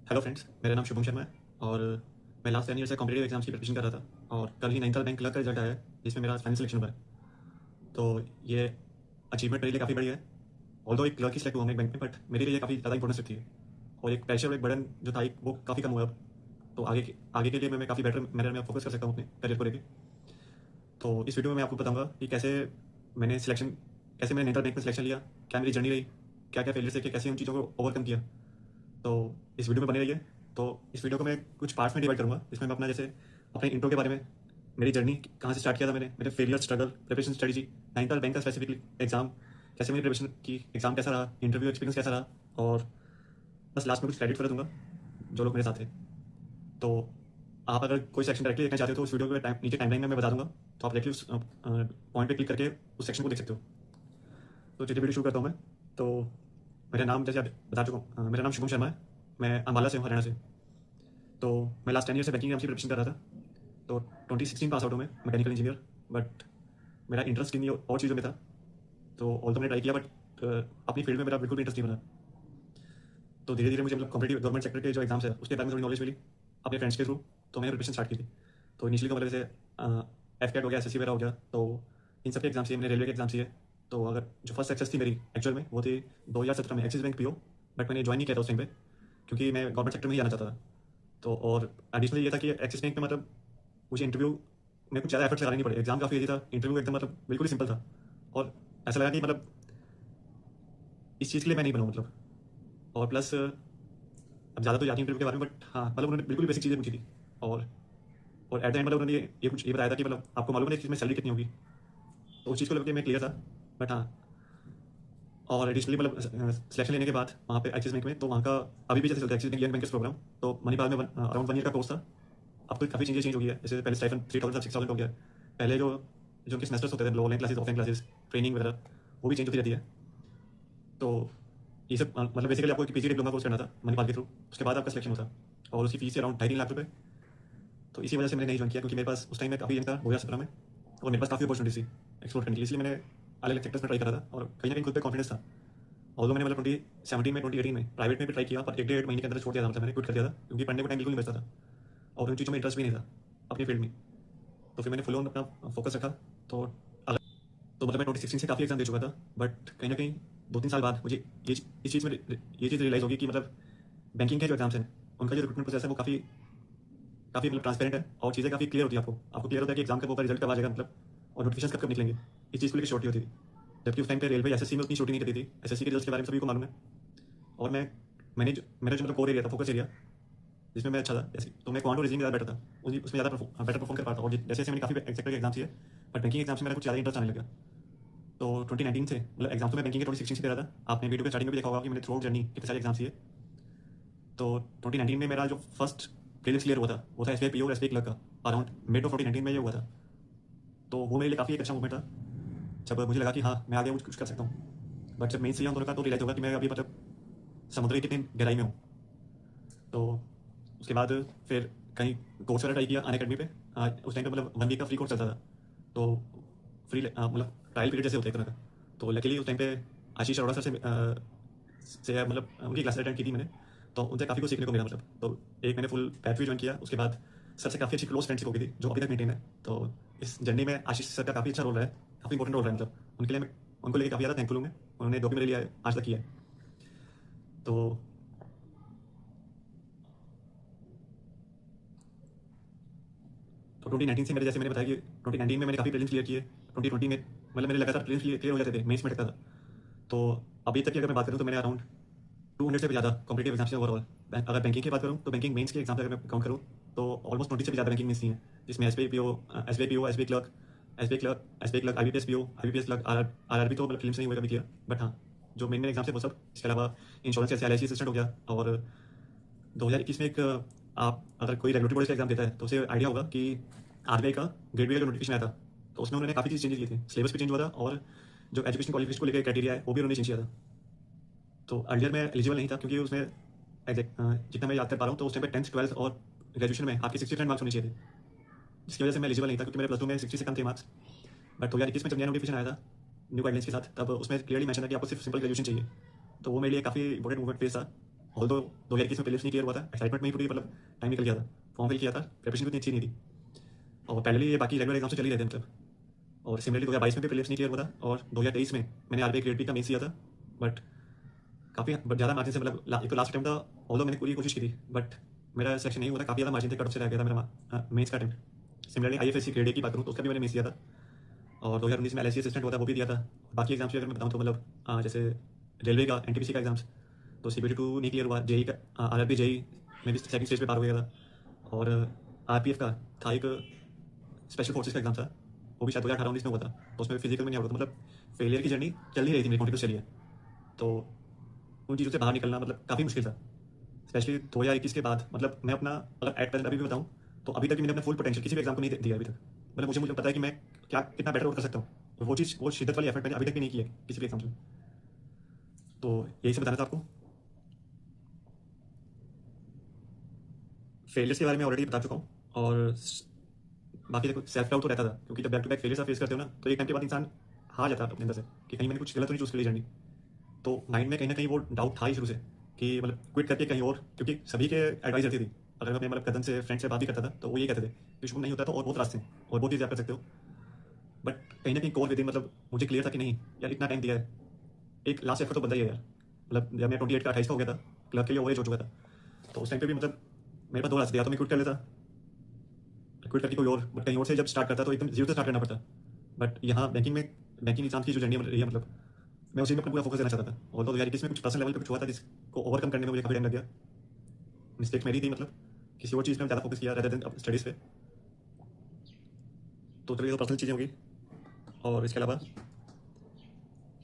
Hello friends, मेरा नाम शुभम शर्मा है और मैं लास्ट 10 ईयर से कॉम्पिटेटिव एग्जाम्स की प्रिपरेशन कर रहा था और कल ही नैनीताल बैंक क्लर्क का रिजल्ट आया है जिसमें मेरा फाइनल सिलेक्शन हुआ है। तो ये अचीवमेंट मेरे लिए काफ़ी बड़ी है। ऑल्दो एक क्लर्क ही सिलेक्ट हुआ मैं एक बैंक में, बट मेरे लिए ये काफ़ी ज़्यादा इंपॉर्टेंस रखती है और एक प्रेशर और एक बर्डन जो था वो काफ़ी कम हुआ अब। तो आगे के लिए मैं काफ़ी बेटर मैनर में फोकस कर सकता हूँ अपने करियर को लेकर। तो इस वीडियो में मैं आपको बताऊँगा कि कैसे मैंने नैनीताल बैंक में सिलेक्शन लिया, क्या मेरी जर्नी रही, क्या क्या फेलियर से कैसे उन चीज़ों को ओवरकम किया। तो इस वीडियो में बने रहिए। तो इस वीडियो को मैं कुछ पार्ट्स में डिवाइड करूँगा, जिसमें मैं अपना जैसे अपने इंट्रो के बारे में, मेरी जर्नी कहाँ से स्टार्ट किया था मैंने, मेरे failure, struggle, preparation strategy, Nainital bank का स्पेसिफिकली एग्जाम कैसे मैंने प्रिपरेशन की, एग्जाम कैसा रहा, इंटरव्यू एक्सपीरियंस कैसा रहा, और बस लास्ट में कुछ क्रेडिट कर दूंगा जो लोग मेरे साथ थे। तो आप अगर कोई सेक्शन डायरेक्टली देखना चाहते हो तो उस वीडियो के नीचे टाइमलाइन में मैं बता दूंगा, तो आप डायरेक्टली उस पॉइंट पे क्लिक करके उस सेक्शन को देख सकते हो। तो चलिए वीडियो शुरू करता हूँ मैं। तो मेरा नाम जैसे आप बता चुका हूँ, मेरा नाम शुभम शर्मा है, मैं अम्बाला से हूँ, हरियाणा से। तो मैं लास्ट 10 ईयर से बैंकिंग एग्जाम की प्रिपरेशन कर रहा था। तो 2016 पास आउट हूँ मैं, मैकेनिकल इंजीनियर, बट मेरा इंटरेस्ट किन्हीं और चीज़ों में था। तो ऑल्दो मैंने ट्राई किया, बट अपनी फील्ड में मेरा बिल्कुल भी इंटरेस्ट नहीं बना। तो धीरे धीरे मुझे मतलब कॉम्पिटेटिव गवर्नमेंट सेक्टर के जो एग्जाम्स है उसके बारे में थोड़ी नॉलेज मिली अपने फ्रेंड्स के थ्रू। तो मैंने प्रिपरेशन स्टार्ट की थी। तो इनिशियली तो मतलब जैसे एफ हो गया, SSC वगैरह हो गया, तो इन सब के एग्जाम्स मैंने रेलवे के एग्जाम्स दिए। तो अगर जो फर्स्ट सक्सेस थी मेरी एक्चुअल में वो थी 2017 में एक्सिस बैंक PO, बट मैंने ज्वाइन नहीं किया था उस टाइम पे क्योंकि मैं गवर्नमेंट सेक्टर में ही जाना चाहता था। तो और एडिशनली ये था कि एक्सिस बैंक में मतलब मुझे इंटरव्यू में कुछ ज़्यादा एफर्ट्स लगाने नहीं पड़े, एग्जाम काफ़ी ईजी था, इंटरव्यू एकदम मतलब बिल्कुल ही सिंपल था। और ऐसा लगा कि मतलब इस चीज़ के लिए मैं नहीं बनाऊँ मतलब। और प्लस अब ज़्यादा तो याद नहीं इंटरव्यू के बारे में, बट हाँ मतलब उन्होंने बिल्कुल बेसिक चीज़ें पूछी थी। और एट द एंड मतलब उन्होंने ये बताया था कि मतलब आपको मालूम है इस चीज़ में सैलरी कितनी होगी। तो उस चीज़ को लेकर मैं क्लियर था, बट हाँ। और एडिशनली मतलब सिलेक्शन लेने के बाद वहाँ पे एक्सिस बैंक में, तो वहाँ का अभी भी जैसे चलता है Axis Bank young bankers programme, तो मणिपाल में अराउंड 1 ईयर का कोर्स था। अब तो काफ़ी चीज़ें चेंज हो गई है, जैसे पहले स्टाइफन 3000 6000 हो गया। पहले जो जो उनके सेमेस्टर्स होते थे, online classes, offline classes, training वगैरह, वो भी चेंज होती रहती है। तो ये सब मतलब बेसिकली आपको एक PG डिप्लोमा कोर्स करना था मणिपाल के थ्रू, उसके बाद आपका सिलेक्शन होता। और उसकी फीस अराउंड 2.5 लाख रुपये। तो इसी वजह से मैंने नहीं ज्वाइन किया क्योंकि मेरे पास उस टाइम में काफ़ी था 2017 में, और मेरे पास काफ़ी अपॉर्चुनिटी थी एक्सप्लोर करने की, इसलिए मैंने अलग अलग सेक्टर्स में ट्राई करा था और कहीं ना कहीं खुद पे कॉन्फिडेंस था। और मैंने मतलब 2017 में 2018 में प्राइवेट में भी ट्राई किया, पर 1 डेढ़ महीने के अंदर छोड़ दिया था, मतलब मैंने क्विट कर दिया था क्योंकि पढ़ने को टाइम बिल्कुल नहीं बचता था और उन चीज़ों में इंटरेस्ट भी नहीं था अपनी फील्ड में। तो फिर मैंने फुल ऑन अपना फोकस रखा। तो अलग तो मतलब मैं 2016 से काफ़ी एग्जाम दे चुका था, बट कहीं ना कहीं 2-3 साल बाद मुझे इस चीज़ में ये चीज़ रियलाइज़ होगी कि मतलब बैंकिंग के जो एग्जाम्स हैं उनका जो रिक्रूटमेंट प्रोसेस है वो काफ़ी काफ़ी मतलब ट्रांसपेरेंट है और चीज़ें काफ़ी क्लियर होती है। आपको क्लियर होता है कि एग्जाम कब होगा, रिजल्ट कब आ जाएगा मतलब, और नोटिफिकेशन कब कब निकलेंगे। इस चीज़ को लेकर शॉर्टी होती थी, जबकि उस टाइम पे रेलवे SSC में उतनी शूटिंग नहीं करती थी। SSC के रिजल्ट के बारे में सभी को मालूम है। और मेरा जो मतलब कोर एरिया था, फोकस एरिया जिसमें मैं अच्छा था, जैसे तो मैं क्वांटो रीजनिंग ज़्यादा बेटर था, उसमें ज़्यादा बेटर परफॉर्म कर पाता। और जैसे जैसे मैंने काफ़ी सेक्टर के एग्जाम दिए, बट बैंकिंग एग्जाम से मेरा कुछ ज़्यादा इंटरेस्ट आने लगा। तो 2019 से मतलब एग्जाम तो मैं बैंकिंग के 2016 से दे रहा था। आपने वीडियो के स्टार्टिंग में भी देखा होगा कि मैंने थ्रू आउट जर्नी कितने सारे एग्जाम दिए। तो 2019 में मेरा जो फर्स्ट प्रीलिम्स क्लियर हुआ था वो था SBI PO और SBI क्लर्क का, अराउंड मिड ऑफ 2019 में ये हुआ था। तो वो मेरे लिए काफ़ी एक अच्छा मूवमेंट था, जब मुझे लगा कि हाँ मैं आगे कुछ कर सकता हूँ। बट जब मेन से होने का तो रियलाइज होगा कि मैं अभी मतलब समुद्र की कितनी गहराई में हूँ। तो उसके बाद फिर कहीं कोर्स वगैरह ट्राई किया अन अकेडमी पे। उस टाइम पे मतलब 1 वीक का फ्री कोर्स चलता था, तो फ्री मतलब ट्रायल पीरियड जैसे होता है एक तरह का। तो लकीली उस टाइम पे आशीष अरोड़ा सर से मतलब उनकी क्लास अटेंड की थी मैंने, तो उनसे काफ़ी कुछ सीखने को मिला मतलब। तो एक मैंने फुल बैच भी ज्वाइन किया, उसके बाद सर से काफ़ी अच्छी क्लोज फ्रेंडशिप हो गई थी जो अभी तक मेंटेन है। तो इस जर्नी में आशीष सर का काफ़ी अच्छा रोल रहा है, काफ़ी इंपॉर्टेंट रोल रहा है मतलब। उनके लिए मैं उनको लेकर काफ़ी ज़्यादा थैंकफुल हूँ मैं, उन्होंने जो भी मेरे लिए आज तक किया है। तो तो 2019 से मेरे, जैसे मैंने बताया कि 2019 में मैंने काफ़ी प्रीलिम्स क्लियर किए। 2020 में मतलब मेरे लगातार प्रीलिम्स क्लियर हो जाते थे, मेंस में अटकता था। तो अभी तक की अगर मैं बात करूँ तो मैंने अराउंड 200 से भी ज़्यादा कॉम्पिटेटिव एग्जाम्स हैं ओवरऑल। अगर बैंकिंग की बात करूँ तो बैंकिंग मेंस के एग्जाम अगर मैं काउंट करूँ तो ऑलमोस्ट 20 से भी ज़्यादा बैंकिंग मेंस हैं, जिसमें SBI PO, SBI clerk, IBPS clerk, RRB तो मतलब फिल्म से नहीं हुआ कभी किया। बट हाँ जो मेन एग्जाम्स है वो सब, इसके अलावा इंश्योरेंस जैसे LIC असिस्टेंट हो गया। और 2021 में एक आप अगर कोई रेगुलेटरी बॉडी का एग्जाम देता है तो उसे आइडिया होगा कि RBI का ग्रेड बी का जो नोटिफिकेशन आया था, तो उसमें उन्होंने काफ़ी चीज़ चेंज किए थे, सिलेबस भी चेंज हुआ था और जो एजुकेशन क्वालिफिकेशन को लेकर क्राइटेरिया है वो भी उन्होंने चेंज किया था। तो अर्लियर मैं एलिजिबल नहीं था क्योंकि उसमें जितना मैं याद कर पा रहा हूँ तो उस टाइम पे 10th 12th और ग्रेजुएशन में आपके 60% मार्क्स होने चाहिए थे, जिसकी वजह से मैं एलिजिबल नहीं था क्योंकि मेरे प्लस 2 में 60 से कम थे मार्क्स। बट 2021 में जब नया नोटिफिकेशन आया था न्यू गाइडलाइंस के साथ, तब उसमें क्लियरली मेंशन था कि आपको सिर्फ सिंपल ग्रेजुएशन चाहिए। तो वो मेरे लिए काफ़ी इंपॉर्टेंट मूवमेंट फेस था ऑल्दो 2021 में प्रीलिम्स नहीं क्लियर हुआ था, एक्साइटमेंट में ही पूरी मतलब टाइम निकल गया था, फॉर्म फिल किया था, प्रिपरेशन भी उतनी अच्छी नहीं थी और पहले ये बाकी रेगुलर एग्जाम से चल ही रहे थे मतलब। और सिमिलरली 2022 में भी प्रीलिम्स नहीं क्लियर हुआ था और 2023 में मैंने आरबीआई ग्रेड बी का मेंस दिया था, बट काफ़ी ज़्यादा मार्जिन से मतलब एक तो लास्ट अटेम्प्ट था, ऑल्दो मैंने पूरी कोशिश की थी बट मेरा सिलेक्शन नहीं हुआ था, काफ़ी ज़्यादा मार्जिन से कट ऑफ से रह गया था मेरा मेंस का attempt. Similarly IFSC grade A की बात करूँ तो उसका भी मैंने मेंस दिया था और 2019 में एलआईसी असिस्टेंट हुआ था, वो भी दिया था। बाकी एग्जाम्स अगर मैं बताऊँ तो मतलब जैसे रेलवे का एनटीपीसी का एग्जाम्स तो सीबीटी 2 नहीं क्लियर हुआ, जेई का आरआरबी जेई में भी सेकंड स्टेज पे पार हो गया था और आरपीएफ का था एक स्पेशल फोर्सेस का एग्जाम था, वो भी शायद 2018-19 में हुआ था, तो उसमें फिजिकल में नहीं हुआ था, मतलब फेलियर की जर्नी चल ही रही थी मेरी कॉन्टिन्यूस चली है। तो उन चीज़ों से बाहर निकलना मतलब काफ़ी मुश्किल था, स्पेशली 2021 के बाद। मतलब मैं अपना अगर एट प्रेजेंट अभी भी बताऊँ तो अभी तक भी मैंने अपना फुल पोटेंशियल किसी भी एग्जाम को नहीं दिया अभी तक। मतलब मुझे पता है कि मैं क्या कितना बेटर कर सकता हूँ, वो चीज़ वो शिद्दत वाली एफर्ट मैंने अभी तक भी नहीं की है किसी भी एग्जाम में। तो यही सब बताना था आपको। फेलियर्स के बारे में ऑलरेडी बता चुका हूँ और बाकी देखो सेल्फ डाउट तो रहता था, क्योंकि जब बैक टू बैक फेलियर्स आप फेस करते हो ना तो एक टाइम के बाद इंसान हार जाता है अपने अंदर से कि कहीं मैंने कुछ गलत तो नहीं चूज़ कर ली जर्नी। तो माइंड में कहीं ना कहीं वो डाउट था ही शुरू से कि मतलब क्विट करके कहीं और, क्योंकि सभी के एडवाइस रहती थी। अगर मैं अपने मतलब कदम से फ्रेंड से बात भी करता था तो वो ये कहते थे कि शुरू नहीं होता तो और बहुत रास्ते हैं और बहुत चीज़ें आप कर सकते हो, बट कहीं ना कहीं कोर विदिन मतलब मुझे क्लियर था कि नहीं यार इतना टाइम दिया है, एक लास्ट एफर्ट तो बंदा ही है यार। मतलब जब मैं 28 का 28 का हो गया था, क्लब के लिए ओवरेज हो चुका था, तो उस टाइम पे भी मतलब मेरे पास दो रास्ते, या तो मैं क्विट कर लेता, क्विट करके कोई और बट कहीं और से जब स्टार्ट करता तो एकदम जीरो से स्टार्ट करना पड़ता। बट यहाँ बैंकिंग एग्जाम की जो जर्नी रही है मतलब मैं उसी में अपना पूरा फोकस देना चाहता था। और तो यार इसमें कुछ पर्सनल लेवल पे कुछ हुआ था जिसको ओवरकम करने में मुझे काफ़ी टाइम लग गया, मिस्टेक मेरी थी, मतलब किसी और चीज़ में ज़्यादा फोकस किया रेदर देन स्टडीज़ पे। तो चलिए तो पर्सनल चीज़ें होगी। और इसके अलावा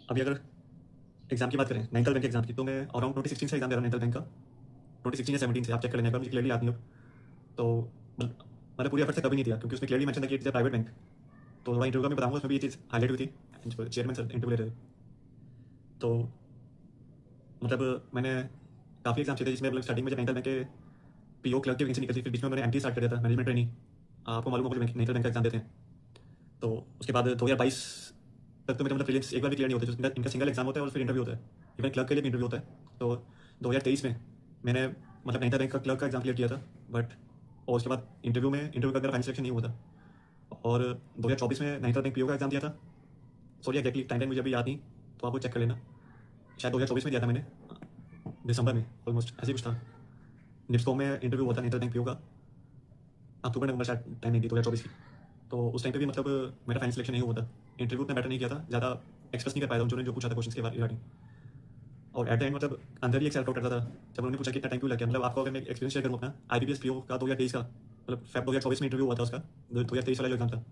अभी अगर एग्जाम की बात करें नेशनल बैंक एग्जाम की, तो मैं अराउंड 2016 से एग्जाम दे रहा हूँ नेशनल बैंक का, 2016 या 17 से आप चेक कर लेने का, मुझे क्लियरली याद नहीं हो। तो मैंने पूरी एफर्ट से कभी नहीं दिया क्योंकि उसमें क्लियरली मेंशन था कि इट इज़ प्राइवेट बैंक। तो थोड़ा इंटरव्यू का मैं बताऊँगा, उसमें भी ये चीज़ हाईलाइट हुई थी, चेयरमैन सर इंटरव्यू ले रहे थे। तो मतलब मैंने काफ़ी एग्जाम थे जिसमें मतलब स्टार्टिंग में जब नेशनल बैंक के पीओ क्लर्क की वैकेंसी निकलती, फिर बीच में मैंने एमटी स्टार्ट कर दिया था, मैनेजमेंट ट्रेनिंग। आपको मालूम होगा नेशनल बैंक का एग्जाम देते हैं। तो उसके बाद 2022 तक तो मेरे मतलब प्रीलिम्स एक बार भी क्लियर नहीं होते, जो इनका सिंगल एग्जाम होता है और फिर इंटरव्यू होता है, इवन क्लर्क के लिए भी इंटरव्यू होता है। तो 2023 में मैंने मतलब नेशनल बैंक का क्लर्क का एग्जाम क्लियर किया था, बट और उसके बाद इंटरव्यू का अगर फाइनल सिलेक्शन नहीं हुआ था। और 2024 में नेशनल बैंक पीओ का एग्जाम दिया था, सॉरी एग्जैक्टली टाइम मुझे अभी याद नहीं, तो आपको चेक कर लेना, शायद 2024 में दिया था मैंने, दिसंबर में ऑलमोस्ट ऐसे ही कुछ था। निप्सको में इंटरव्यू हुआ था नेशनल बैंक पीओ का, अक्टूबर नवंबर शायद टाइम नहीं थी 2024 की। तो उस टाइम पे भी मतलब मेरा फाइनल सिलेक्शन नहीं हुआ था, इंटरव्यू उतना बेटर नहीं किया था, ज़्यादा एक्सप्रेस नहीं कर पाया था उन्होंने जो पूछा था क्वेश्चन के रिगार्डिंग। और एट द एंड मतलब अंदर ही एक सेल्फ डाउट करता था जब उन्होंने पूछा कि इतना टाइम क्यों लग गया। मतलब आपको अगर मैं एक्सपीरियंस शेयर करूँ अपना आईबीपीएस पीओ का 2023 का, मतलब फेब 2024 में इंटरव्यू हुआ था उसका, 2023 वाला जो एग्जाम था।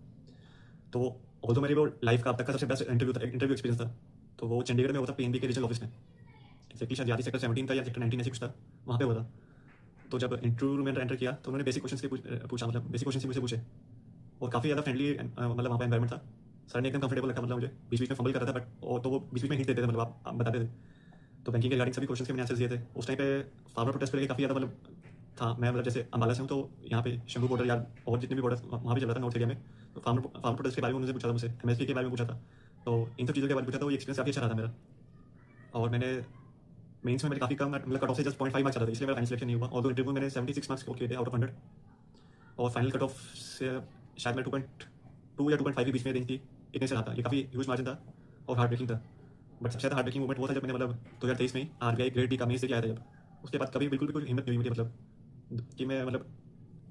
तो वो तो मेरे वो लाइफ का अब तक का सबसे बेस्ट इंटरव्यू था, इंटरव्यू एक्सपीरियंस था। तो वो चंडीगढ़ में हुआ था पीएनबी के रीजनल ऑफिस में, एक्जैक्टली शायद याद सेक्टर 17 का या सेक्टर 19 ऐसे कुछ था, वहाँ पे हुआ था। तो जब इंटरव्यू में एंटर किया तो उन्होंने बेसिक क्वेश्चन के पूछा, मतलब बेसिक क्वेश्चन मुझे पूछे और काफ़ी ज़्यादा फ्रेंडली मतलब वहाँ पे एनवायरमेंट था। सर ने एकदम कंफर्टेबल रखा, मतलब मुझे बीच बीच में फंबल करता था बट और तो वो बीच बीच में हिंट देते थे, मतलब आप बताते थे। तो बैंकिंग के रिगार्डिंग सभी क्वेश्चन के मैंने आंसर दिए थे। उस टाइम पे फार्मर प्रोटेस्ट को लेकर काफ़ी ज़्यादा मतलब था। मैं मतलब जैसे अम्बाला से हूँ तो यहाँ पे शंभू बॉर्डर या और जितने भी बॉर्डर वहाँ भी चल रहा था नॉर्थ एरिया में, तो फार्मर प्रोटेस्ट के बारे में उन्होंने पूछा था मुझसे, एमएसपी के बारे में पूछा था। तो इन सब चीज़ों के बारे में पूछा था, वो एक्सपीरियंस काफ़ी अच्छा रहा था मेरा। और मैंने मेंस में मेरे काफ़ी कम मतलब कट ऑफ से जस्ट 0.5 मार्क्स चला था, इसलिए मेरा फाइनल सिलेक्शन नहीं हुआ। और इंटरव्यू मैंने 76 मार्क्स स्कोर किए थे आउट ऑफ 100, और फाइनल कट ऑफ से शायद मैं 2.2 या 2.5 के बीच में रेंज थी, इतने से रहा था। ये काफ़ी ह्यूज मार्जिन था और हार्ड ब्रेकिंग था। बट सबसे ज़्यादा हार्ड ब्रेकिंग मूवमेंट वो था जब मैंने मतलब 2023 में ही आरबीआई ग्रेड डी का मेंस देके आया था जब। उसके बाद कभी बिल्कुल भी कोई हिम्मत नहीं हुई मुझे, मतलब कि मैं मतलब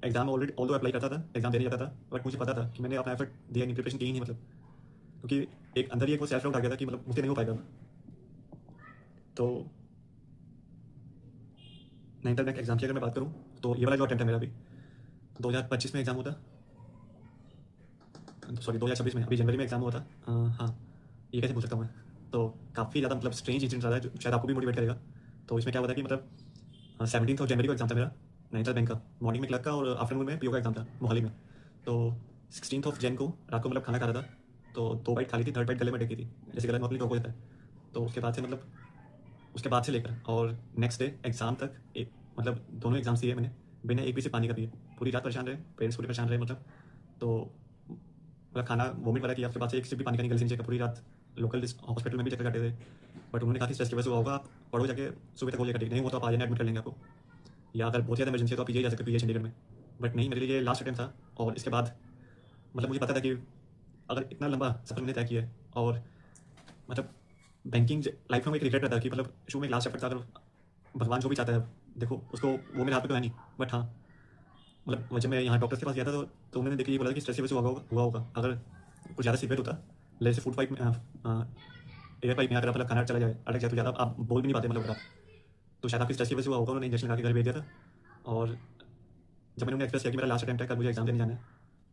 एग्जाम ऑलरेडी ऑल्दो अप्लाई करता था, एग्जाम देने जाता था, बट मुझे पता था कि मैंने अपना एफर्ट दिया नहीं, प्रिपरेशन की ही नहीं, मतलब क्योंकि एक अंदर ही एक वो सेल्फ डाउट आ गया था कि मतलब मुझसे नहीं हो पाएगा। तो नेशनल बैंक एग्जाम की अगर मैं बात करूँ तो ये वाला जो अटेम्प्ट है मेरा अभी 2025 में एग्जाम हुआ था, सॉरी 2026 में, अभी जनवरी में एग्जाम हुआ था। हाँ, ये कैसे बोल सकता हूँ मैं। तो काफ़ी ज़्यादा मतलब स्ट्रेंज इंसिडेंट रहा है जो शायद आपको भी मोटिवेट करेगा। तो इसमें क्या हुआ था कि मतलब 17 ऑफ जनवरी को एग्जाम था मेरा नेशनल बैंक का, मॉर्निंग में क्लर्क का और आफ्टरनून में पीओ का एग्जाम था मोहाली में। तो 16 ऑफ जैन को रात को मतलब खाना खा रहा था, तो 2 बाइट खा ली थी, थर्ड बाइट गले में टेकी थी, जैसे गला नॉर्मली हो जाता है। तो उसके बाद से लेकर और नेक्स्ट डे एग्जाम तक एक मतलब दोनों एग्जाम्स दिए मैंने बिना एक भी से पानी का पिए, पूरी रात परेशान रहे, पेरेंट्स पूरे परेशान रहे मतलब। तो मतलब खाना वोमिट वाला किया, उसके बाद से एक सिप भी पानी का निकल नहीं चाहिए पूरी रात, लोकल हॉस्पिटल में भी चक्कर काटे थे, बट उन्होंने कहा कि स्ट्रेस की वजह से हुआ होगा, आप पढ़ो जाके, सुबह तक हो जाएगा ठीक, नहीं हो तो आप आ जाना, एडमिट कर लेंगे आपको, या अगर बहुत ज़्यादा इमरजेंसी है तो आप पीजीआई जा सकते हो, पीजीआई चंडीगढ़ में। बट नहीं, मेरे लिए लास्ट अटेम्प्ट था, और इसके बाद मतलब मुझे पता था कि अगर इतना लंबा सफ़र मैंने तय किया है, और मतलब बैंकिंग लाइफ में एक रिग्रेट रहता है कि मतलब शुरू में लास्ट एफर्ट था, अगर भगवान जो भी चाहता है देखो उसको, वो मेरे हाथ में तो है नहीं, बट हाँ मतलब जब मैं यहाँ डॉक्टर के पास गया था तो उन्होंने देखिए ये बोला कि स्ट्रेस की वजह से हुआ होगा, अगर कुछ ज़्यादा सीवियर होता, जैसे फूड पाइप में एयर पाइप में अगर मतलब खाना चला जाए, अटक जाए, तो ज़्यादा आप बोल भी नहीं पाते, मतलब अगर आप, तो शायद आपकी स्ट्रेस की वजह से हुआ होगा, उन्होंने इंजेक्शन लगा के घर भेज दिया था। और जब मैंने उन्हें एक्सप्रेस किया कि मेरा लास्ट अटेम्प्ट है, कल मुझे एग्जाम देने जाना है,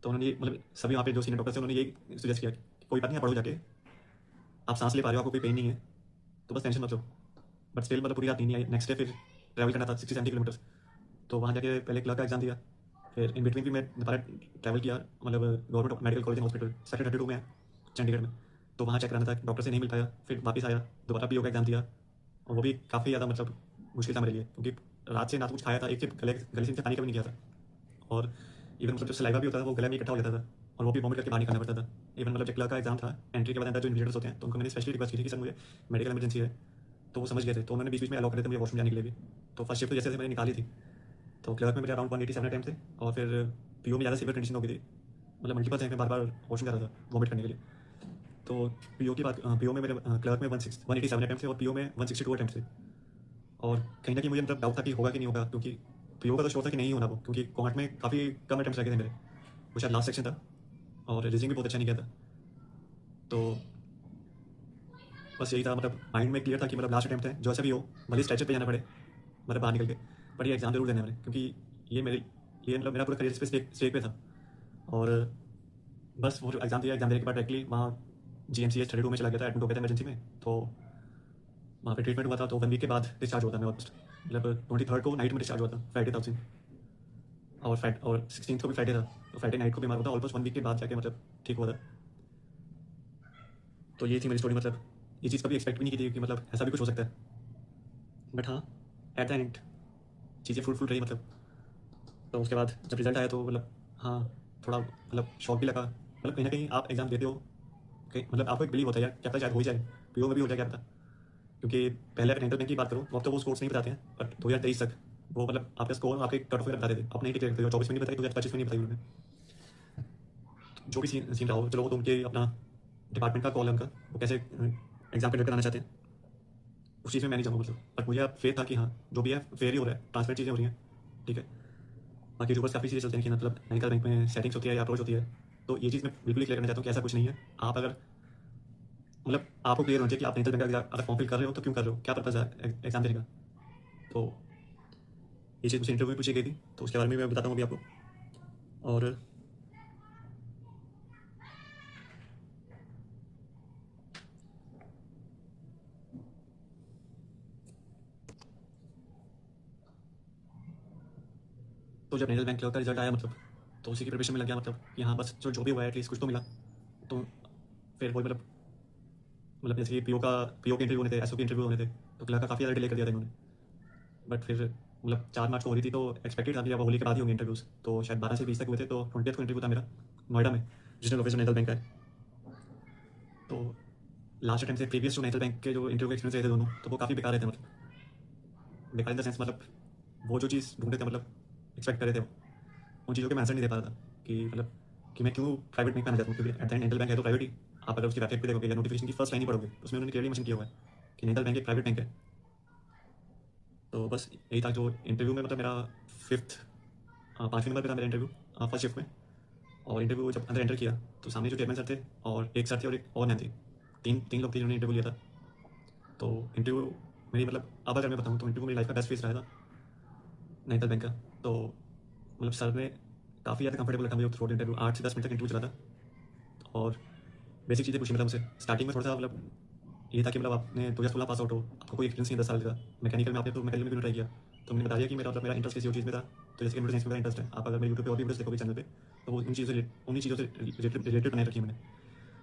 तो उन्होंने मतलब सभी वहाँ पे जो सीनियर डॉक्टर थे उन्होंने ये सजेस्ट किया कि कोई बात नहीं, आप पढ़ो जाके, आप सांस ले पा रहे हो, आपको कोई पेन नहीं है, तो बस टेंशन मत लो। बट स्टिल मतलब पूरी रात नींद नहीं आई, नेक्स्ट डे फिर ट्रैवल करना था 60-70 किलोमीटर, तो वहाँ जाके पहले क्लर्क का एग्जाम दिया, फिर इन बिटवीन भी मैं दोबारा ट्रैवल किया, मतलब government medical college and hospital sector 32 में है चंडीगढ़ में, तो वहाँ चेक कराना था, डॉक्टर से नहीं मिल पाया, फिर वापस आया, दोबारा पीओ का एग्जाम दिया, और वो भी काफ़ी ज़्यादा मतलब मुश्किल था मेरे लिए, क्योंकि रात से ना तो कुछ खाया था, एक सिर्फ गले से पानी कभी नहीं किया था, और इवन मतलब जो सलाइवा भी होता था वो गले में इकट्ठा हो जाता था, और वो भी वॉमिट करके बाहर निकालना पड़ता था। इवन मतलब जब क्लर्क का एग्जाम था, एंट्री के बाद अंदर जो इन्विजिलेटर्स होते हैं, तो उनको मैंने स्पेशली रिक्वेस्ट की थी कि सर मुझे मेडिकल इमरजेंसी है, तो वो समझ गए थे, तो उन्होंने बीच बीच में अलाउ कर दिया था मुझे वॉशरूम जाने के लिए भी। तो फर्स्ट शिफ्ट तो जैसे मैंने निकाली थी, तो क्लर्क में मेरे अराउंड 187 अटेम्प्ट थे, और फिर पीओ में ज़्यादा सीवियर कंडीशन हो गई थी, मतलब मल्टीपल टाइम में बार बार वॉशरूम जा रहा था वॉमिट करने के लिए। तो पीओ की बात, पीओ में मेरे क्लर्क में 187 अटेम्प्ट थे, और पीओ में 162 अटेम्प्ट थे, और कहीं ना कहीं मुझे मतलब डाउट था कि होगा कि नहीं होगा, क्योंकि पीओ का तो शोर था कि नहीं होना वो, क्योंकि कॉमेट में काफ़ी कम अटेम्प्ट रखे थे मेरे, वो शायद लास्ट सेक्शन था, और रीजनिंग भी बहुत अच्छा नहीं किया था। तो बस यही था, मतलब माइंड में क्लियर था कि मतलब लास्ट अटेम्प्ट है, जो ऐसा भी हो, भले स्ट्रेचर पे जाना पड़े, मतलब बाहर निकल के, पर ये एग्ज़ाम जरूर देना है मैंने, क्योंकि ये मतलब मेरा पूरा करियर इस पे स्टेज पे था। और बस वो जो एग्ज़ाम दिया, एग्ज़ाम देने के बाद डायरेक्टली वहाँ GMCH 32 में चला गया था, एडमिट हो गया था इमरजेंसी में, तो वहाँ पे ट्रीटमेंट हुआ था, तो 1 वीक के बाद डिस्चार्ज हुआ था मैं ऑलमोस्ट, मतलब 23 को नाइट में डिस्चार्ज हुआ था, फ्राइडे था उस दिन, और 16 को भी फ्राइडे था, तो फ्राइडे नाइट को बीमार हुआ था, ऑलमोस्ट 1 वीक के बाद जाके मतलब ठीक हुआ था। तो ये थी मेरी स्टोरी, मतलब ये चीज़ कभी एक्सपेक्ट भी नहीं की थी कि मतलब ऐसा भी कुछ हो सकता है, बट हाँ एट द एंड चीज़ें फ्रूटफुल रही, मतलब तो उसके बाद जब रिजल्ट आया तो मतलब हाँ थोड़ा मतलब शॉक भी लगा, मतलब कहीं ना कहीं आप एग्ज़ाम देते हो, कहीं मतलब आपको एक बिलीव होता है यार, क्या पता शायद हो ही जाए, पीओ में भी हो जाए, क्या पता, क्योंकि पहले अगर नेशनल बैंक की बात करो, तो अब तो वो स्कोर्स नहीं बताते हैं, बट 2023 तक वो मतलब आपका स्कोर आपके कट ऑफ वगैरह बताते थे, अब नहीं डिक्लेयर करते, 24 में नहीं बताई, 2025 में नहीं बताई उन्होंने। जो भी सीन रहा हो, चलो वो तो उनके अपना डिपार्टमेंट का कॉल है उनका, वो कैसे एग्जाम कंडक्ट कराना चाहते हैं, उस चीज़ में मैं नहीं जाऊँगा, मतलब बट मुझे अब फेथ था कि हाँ जो भी है फेयर ही हो रहा है, ट्रांसपेरेंट चीज़ें हो रही हैं, ठीक है। बाकी यूट्यूबर्स काफ़ी चीज़ें चलते हैं कि मतलब नैनीताल बैंक में सेटिंग्स होती है या अप्रोच होती है, तो ये चीज़ मैं बिल्कुल ही क्लियर करना चाहता हूँ कि ऐसा कुछ नहीं है। आप अगर मतलब आपको क्लियर होना चाहिए कि आप नैनीताल बैंक का अगर फॉर्म फिल कर रहे हो तो क्यों कर रहे हो, क्या पर्पज़ है एग्जाम देने का, तो ये चीज़ मुझसे इंटरव्यू में पूछी गई थी, तो उसके बारे में मैं बताता हूँ अभी आपको। और तो जब नैनीताल बैंक क्लर्क का रिजल्ट आया, मतलब तो उसी की प्रिपरेशन में लग गया, मतलब कि हाँ बस जो भी हुआ है एटलीस्ट कुछ तो मिला। तो फिर वही मतलब जैसे कि पीओ के इंटरव्यू होने थे, एसओ के इंटरव्यू होने थे, तो क्लर्क का काफ़ी ज़्यादा डिले कर दिया था इन्होंने, बट फिर मतलब 4 मार्च को हो रही थी, तो एक्सपेक्टेड था कि अब होली के बाद ही होंगे इंटरव्यूज़, तो शायद 12 से 20 तक हुए थे, तो 20th को इंटरव्यू था मेरा नोएडा में, रीजनल ऑफिस नैनीताल बैंक का है। तो लास्ट टाइम से प्रीवियस जो नैनीताल बैंक के जो इंटरव्यू एक्सपीरियंस रहे थे दोनों, तो वो काफ़ी बेकार रहे थे, मतलब बेकार इन द सेंस, मतलब वो जो चीज़ ढूंढते थे, मतलब एक्सपेक्ट कर रहे थे, उन चीज़ों के मैं आंसर नहीं दे पा रहा था कि मतलब कि मैं क्यों प्राइवेट बैंक में आना चाहता हूँ, क्योंकि at the end Nainital bank है तो प्राइवेट ही। आप अगर उसकी वेबसाइट पे देखोगे या नोटिफिकेशन की फर्स्ट लाइन ही पढ़ोगे, तो उसमें उन्होंने क्लियरली मेंशन किया हुआ है कि नैनीताल बैंक एक प्राइवेट बैंक है। तो बस यही था जो इंटरव्यू में, मतलब मेरा 5वें नंबर पे था मेरा इंटरव्यू, फर्स्ट शिफ्ट में। और इंटरव्यू जब अंदर एंटर किया, तो सामने जो चेयरमैन सर थे और एक सर थे और एक और मैम थी, तीन लोग थे जिन्होंने इंटरव्यू लिया था। तो इंटरव्यू मेरी मतलब अब अगर मैं बताऊँ तो इंटरव्यू मेरी लाइफ का बेस्ट फेस रहा था नैनीताल बैंक का। तो मतलब सर ने काफ़ी ज़्यादा कंफर्टेबल रखा मुझे थ्रू आउट इंटरव्यू, 8 से 10 मिनट तक इंटरव्यू चला था, और बेसिक चीज़ें पूछी, मतलब मुझसे स्टार्टिंग में थोड़ा सा मतलब ये था कि मतलब आपने 2016 पास आउट हो, आपको कोई एक्सपीरियंस नहीं 10 साल का मैकेनिकल में, आपने तो मैकेनिकल में भी ट्राई किया, तो मैंने बताया कि मेरा इंटरेस्ट किसी और चीज़ में था, तो जैसे कंप्यूटर साइंस में मेरा इंटरेस्ट है, आप अगर मेरे यूट्यूब पे और भी वीडियोस देखोगे चैनल पे, तो वो उन्हीं चीज़ों से रिलेटेड बनाए रखी है मैंने।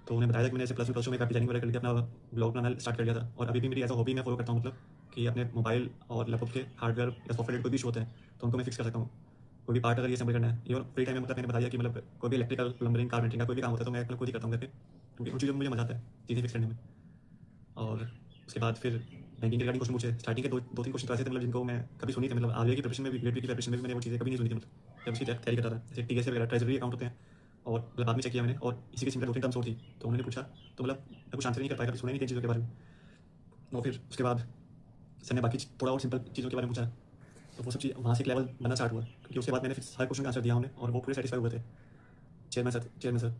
तो उन्हें बताया कि मैंने ऐसे प्लस में मैं डिजाइनिंग वगैरह करके अपना ब्लॉग बनाना स्टार्ट कर दिया था, और अभी भी मेरी एज अ हॉबी मैं फॉलो करता हूँ, मतलब कि अपने मोबाइल और लैपटॉप के हार्डवेयर या सॉफ्टवेयर कोई भी इशू होते हैं तो उनको मैं फिक्स कर सकता हूँ, कोई भी पार्ट अगर ये असेंबल करना है, ये फ्री टाइम में मतलब मैंने बताया कि मतलब कोई भी इलेक्ट्रिकल प्लम्बरिंग कारपेंटिंग का कोई भी काम होता है तो मैं मतलब खुद ही करता हूँ करके, क्योंकि उन चीज़ों में मुझे मज़ा आता है चीज़ें फिक्स करने में। और उसके बाद फिर बैंकिंग के रिगार्डिंग क्वेश्चन पूछे। स्टार्टिंग के दो तीन क्वेश्चन तो ऐसे थे मतलब जिनको मैं कभी सुनी थी, मतलब आगे की प्रिपरेशन में भी, ग्रेड बी की प्रिपरेशन में भी मैंने वो चीज़ें कभी नहीं सुनी थी, मतलब जब उसकी तैयारी करता था। जैसे टीएसए वगैरह ट्रेजरी अकाउंट होते हैं, और मतलब बाद में चेक किया मैंने, और इसी के सिमिलर 2-3 टर्म्स और थी, तो उन्होंने पूछा, तो मतलब मैं कुछ आंसर नहीं कर पाया, कभी सुना ही नहीं थी चीज़ों के बारे में। और फिर उसके बाद सर ने बाकी थोड़ा और सिंपल चीज़ों के बारे में पूछा, तो वो सब चीज़ वहाँ से एक लेवल बनना स्टार्ट हुआ, क्योंकि उसके बाद मैंने फिर हर क्वेश्चन का आंसर दिया उन्हें, और वो पूरे सेटिस्फाई हुए थे। चेयरमैन सर,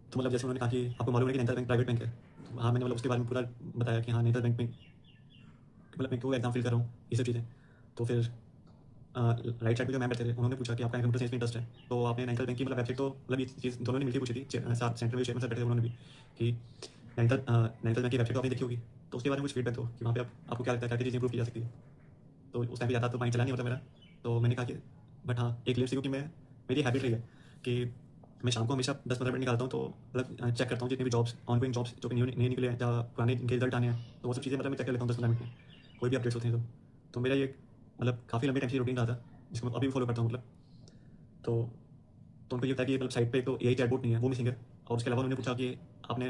तो मतलब जैसे उन्होंने कहा कि आपको मालूम है कि नैनीताल बैंक प्राइवेट बैंक है, तो हाँ मैंने मतलब उसके बारे में पूरा बताया कि हाँ नैनीताल बैंक में मतलब मैं क्यों एग्जाम फील कर रहा हूँ, ये सब चीज़ें। तो फिर राइट साइड पे जो मैम बैठे थे उन्होंने पूछा कि आपका कंप्यूटर साइंस में इंटरेस्ट है, तो आपने नैनीताल बैंक की मतलब वेबसाइट, तो मतलब ये चीज़ दोनों ने मिलकर पूछी थी, साथ सेंटर में चेयरमैन सर बैठे थे उन्होंने भी, कि नैनीताल बैंक की वेबसाइट तो आपने देखी होगी, तो उसके बारे में कुछ फीडबैक दो कि वहाँ पे आपको क्या लगता है, क्या चीज़ें इंप्रूव की जा सकती है। तो उस टाइम पे ज़्यादा तो माइंड चला नहीं होता मेरा, तो मैंने कहा कि बट हाँ एक लेट से, क्योंकि मैं मेरी हैबिट रही है कि मैं शाम को हमेशा 10-15 मिनट निकालता हूँ, तो मतलब चेक करता हूँ जितनी भी जॉब्स, ऑनगोइंग जॉब्स जो कि नहीं निकले हैं या पुराने जिनके रिजल्ट आने हैं, तो वो सब चीज़ें मतलब मैं चेक कर लेता हूँ 10-15 मिनट में, कोई भी अपडेट्स होते हैं तो मेरा ये मतलब काफ़ी लंबे टाइम से रूटीन रहा था, जिसको मैं अभी भी फॉलो करता हूँ मतलब। तो तो उनको ये था कि मतलब साइट पे एक तो एआई चैटबॉट नहीं है, वो मिसिंग है, और उसके अलावा उन्होंने पूछा कि आपने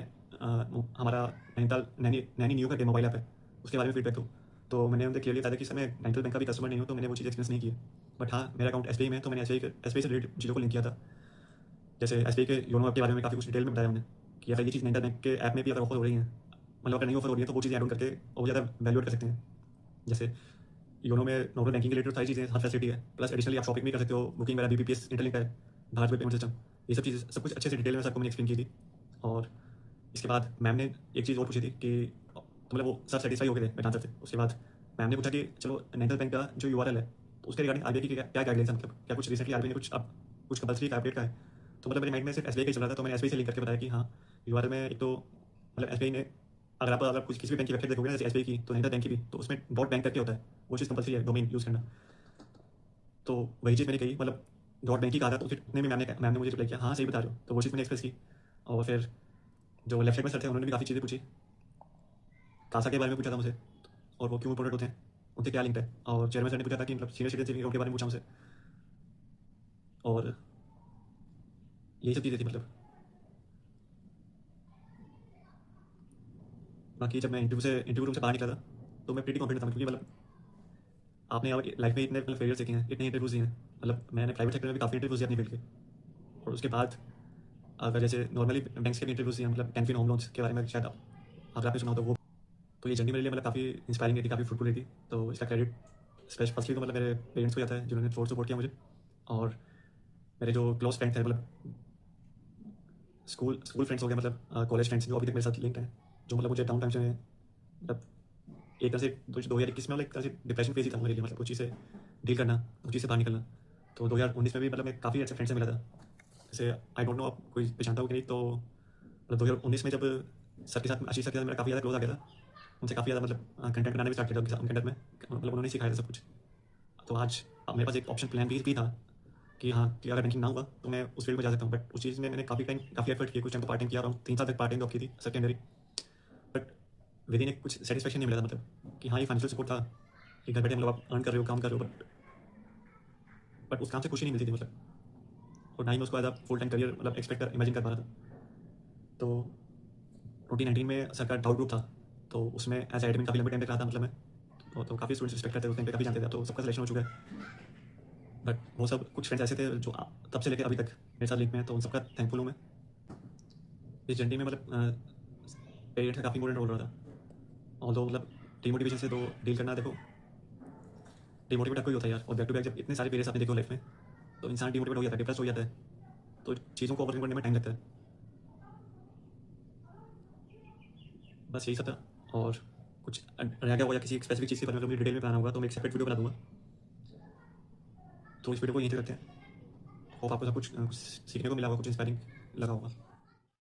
हमारा नैनीताल नैनी न्यू करके मोबाइल ऐप है, उसके बारे में फीडबैक दो। तो मैंने उनसे क्लियरली बताया कि सर मैं नैनीताल बैंक का भी कस्टमर नहीं हूँ, तो मैंने वो चीज़ एक्सपीरियंस नहीं की है, बट हाँ मेरा अकाउंट एसबीआई में है, तो मैंने एसबीआई से रिलेटेड चीज़ों को लिंक किया था। जैसे एसबीआई के योनो ऐप के बारे में काफ़ी कुछ डिटेल में बताया हमने कि अगर ये चीज़ नैनीताल बैंक के ऐप में भी अगर ऑफर हो रही है, मतलब अगर नहीं ऑफर हो रही है, तो वो चीज़ें ऐड ऑन करके और ज़्यादा वैल्यूएट कर सकते हैं। जैसे योनो में नॉर्मल बैंकिंग के रिलेटेड सारी चीज़ें, हर फैसिलिटी है, प्लस एडिशनली आप शॉपिंग भी कर सकते हो, बुकिंग वगैरह, बीपीपीएस इंटरलिंक है, भारत पे पेमेंट सिस्टम, ये सब चीज़ें सब कुछ अच्छे से डिटेल में सबको मैंने एक्सप्लेन की थी। और इसके बाद मैम ने एक चीज़ और पूछी थी कि तो मतलब वो सब सेटिस्फाई हो गए थे मेरे आंसर से। उसके बाद मैम ने पूछा कि चलो नैनीताल बैंक का जो यूआरएल है, तो उसके रिगार्डिंग आरबीआई की क्या गाइडलाइंस है, मतलब क्या कुछ रिसेंटली आरबीआई ने कुछ अब कुछ कंपल्सरी अपडेट का है। तो मतलब मेरे माइंड में सिर्फ एसबीआई का ही चल रहा था, तो मैंने एसबीआई से लिंक करके बताया कि हाँ यूआरएल में एक तो मतलब एसबीआई ने अगर कुछ किसी भी बैंक की वेबसाइट देखोगे ना, जैसे एसबीआई की, तो नैनीताल बैंक की भी, तो उसमें डॉट बैंक करके होता है, वो चीज़ कंपल्सरी है डोमेन यूज़ करना। तो वही चीज़ मैंने कही, मतलब डॉट बैंक ही कहा था, तो फिर उतने में मैम ने मुझे रिप्लाई किया हाँ सही बता रहे हो, तो वो चीज़ मैंने एक्सप्रेस की। और फिर जो लेफ्ट साइड में सर थे उन्होंने भी काफ़ी चीज़ें पूछी, कासा के बारे में पूछा था मुझे, और वो क्यों इंपॉर्टेंट होते हैं, उनसे क्या लिंक है। और चेयरमैन सर ने पूछा था कि मतलब सीनियर सिटीजन के बारे में पूछा मुझसे, और यही सब चीज़ें थी मतलब। बाकी जब मैं इंटरव्यू रूम से बाहर निकला था, तो मैं प्रीटी कॉन्फिडेंट था, क्योंकि मतलब आपने लाइफ में इतने मतलब फेलियर देखे हैं, इतने इंटरव्यूज दिए हैं, मतलब मैंने प्राइवेट सेक्टर में भी काफ़ी इंटरव्यूज दिए अपनी फील्ड के। और उसके बाद अगर जैसे नॉर्मली बैंक्स के भी इंटरव्यूज दिए, मतलब कैनफिन होम लोन्स के बारे में शायद अगर आपने सुना हो तो वो, तो ये जर्नी मेरे लिए मतलब काफ़ी इंस्पायरिंग रही थी, काफ़ी फ्रूटफुल रही थी। तो इसका क्रेडिट फर्स्टली तो मतलब मेरे पेरेंट्स को जाता है, जिन्होंने फोर्स सपोर्ट किया मुझे, और मेरे जो क्लोज फ्रेंड्स हैं, मतलब स्कूल फ्रेंड्स हो गए, मतलब कॉलेज फ्रेंड्स जो अभी तक मेरे साथ लिंक हैं, जो मतलब मुझे डाउन टाइम से मतलब एक तरह से 2021 में मतलब एक तरह से डिप्रेशन फेज ही था मेरे लिए, मतलब उस चीज़ से डील करना, उस चीज़ से बाहर निकलना। तो 2019 में भी मतलब मैं काफ़ी अच्छे फ्रेंड से मिला था। जैसे आई डोंट नो आप कोई पहचानता हो कि नहीं, तो मतलब 2019 में जब सर के साथ, आशीष सर के साथ मेरा काफ़ी ज़्यादा क्लोज आ गया था, उनसे काफ़ी ज़्यादा मतलब कंटेंट बनाने भी स्टार्ट किया था उनके साथ, उनके अंडर में, मतलब उन्होंने सिखाया था सब कुछ। तो आज मेरे पास एक ऑप्शन प्लान भी था कि हाँ कि अगर बैंकिंग ना हुआ तो मैं उस फील्ड में जा सकता हूँ, बट उस चीज़ में मैंने काफ़ी एफर्ट किया, कुछ टाइम तो पार्ट टाइम किया, अराउंड 3 साल तक पार्ट टाइम जॉब की थी सर के अंदर ही, बट विद इन एक कुछ सेटिस्फेक्शन नहीं मिला था, मतलब कि हाँ ये फाइनेंशियल सपोर्ट था कि घर बैठे मतलब आप अर्न कर रहे हो, काम कर रहे हो, बट उस काम से खुशी नहीं मिलती थी मतलब, और ना ही मैं उसको as a full time career मतलब एक्सपेक्ट इमेजिन कर पा रहा था। तो 2019 में सर का डाउट ग्रुप था, तो उसमें एज एडमिन काफ़ी लंबे टाइम तक रहा था, मतलब मैं तो काफ़ी स्टूडेंट्स रिस्पेक्ट करते थे, उस टाइम पे काफ़ी जानते थे, तो सबका सिलेक्शन हो चुका है। बट वो सब कुछ फ्रेंड्स ऐसे थे जो तब से लेकर अभी तक मेरे साथ लिंक में है, तो उन सबका थैंकफुल हूँ मैं। इस जर्नी में मतलब पेरेंट्स का काफ़ी इंपॉर्टेंट रोल रहा था, ऑल्दो मतलब डिमोटिवेशन से तो डील करना, देखो डिमोटिवेट कोई होता है यार, और बैक टू बैक जब इतने सारे पेरेंट्स आपने देखो लाइफ में, तो इंसान डिमोटिवेट हो जाता है, डिप्रेस हो जाता है, तो चीज़ों को ओवरकम करने में टाइम लगता है। बस यही सब था, और कुछ रह गया हो या किसी एक स्पेसिफिक चीज़ के बारे में मुझे डिटेल में बताना होगा, तो मैं एक सेपरेट वीडियो बना दूंगा। तो इस वीडियो को यहीं तक रखते हैं। होप आपको सब कुछ सीखने को मिला होगा, कुछ इंस्पायरिंग लगा होगा।